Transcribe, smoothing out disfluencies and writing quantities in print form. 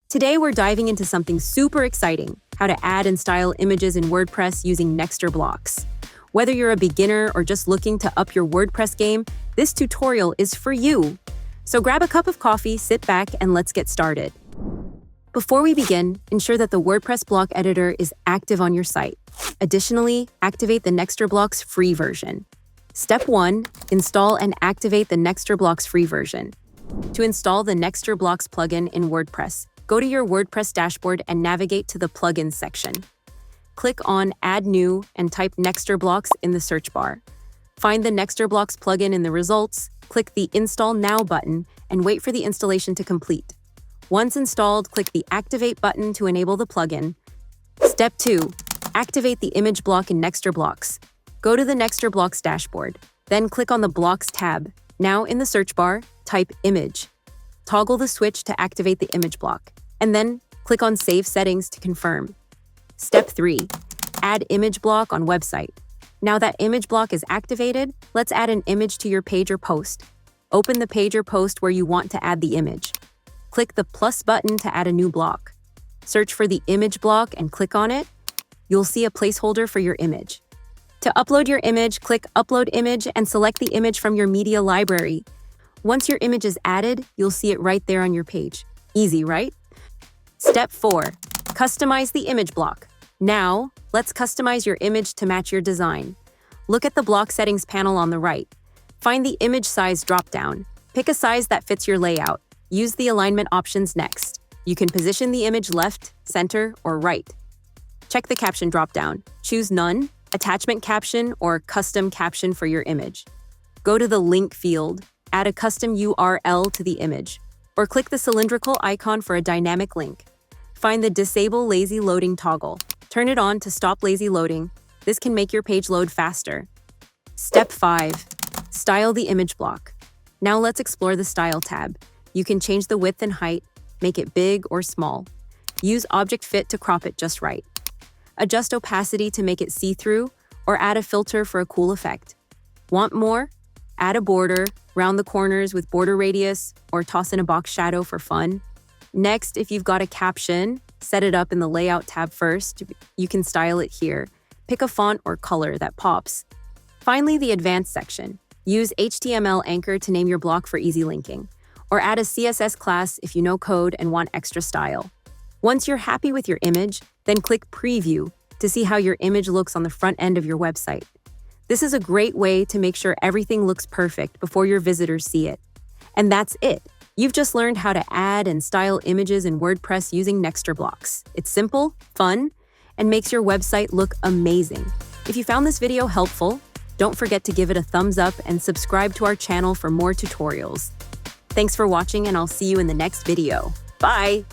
Today we're diving into something super exciting, how to add and style images in WordPress using Nexter blocks. Whether you're a beginner or just looking to up your WordPress game, this tutorial is for you. So grab a cup of coffee, sit back, and let's get started. Before we begin, ensure that the WordPress block editor is active on your site. Additionally, activate the Nexter blocks free version. Step 1. Install and activate the Nexter blocks free version. To install the Nexter blocks plugin in WordPress, go to your WordPress dashboard and navigate to the Plugins section. Click on Add New and type Nexter blocks in the search bar. Find the Nexter blocks plugin in the results, click the Install Now button, and wait for the installation to complete. Once installed, click the Activate button to enable the plugin. Step 2. Activate the image block in Nexter blocks. Go to the Nexter blocks dashboard, then click on the Blocks tab. Now in the search bar, type Image. Toggle the switch to activate the image block, and then click on Save Settings to confirm. Step 3. Add image block on website. Now that image block is activated, let's add an image to your page or post. Open the page or post where you want to add the image. Click the plus button to add a new block. Search for the image block and click on it. You'll see a placeholder for your image. To upload your image, click Upload Image and select the image from your media library. Once your image is added, you'll see it right there on your page. Easy, right? Step 4. Customize the image block. Now, let's customize your image to match your design. Look at the block settings panel on the right. Find the image size dropdown. Pick a size that fits your layout. Use the alignment options next. You can position the image left, center, or right. Check the caption dropdown. Choose None, Attachment Caption, or Custom Caption for your image. Go to the Link field, add a custom URL to the image, or click the cylindrical icon for a dynamic link. Find the Disable Lazy Loading toggle. Turn it on to stop lazy loading. This can make your page load faster. Step 5. Style the image block. Now let's explore the Style tab. You can change the width and height, make it big or small. Use Object Fit to crop it just right. Adjust opacity to make it see-through, or add a filter for a cool effect. Want more? Add a border, round the corners with border radius, or toss in a box shadow for fun. Next, if you've got a caption, set it up in the Layout tab first. You can style it here. Pick a font or color that pops. Finally, the Advanced section. Use HTML anchor to name your block for easy linking, or add a CSS class if you know code and want extra style. Once you're happy with your image, then click Preview to see how your image looks on the front end of your website. This is a great way to make sure everything looks perfect before your visitors see it. And that's it. You've just learned how to add and style images in WordPress using Nexter blocks. It's simple, fun, and makes your website look amazing. If you found this video helpful, don't forget to give it a thumbs up and subscribe to our channel for more tutorials. Thanks for watching, and I'll see you in the next video. Bye!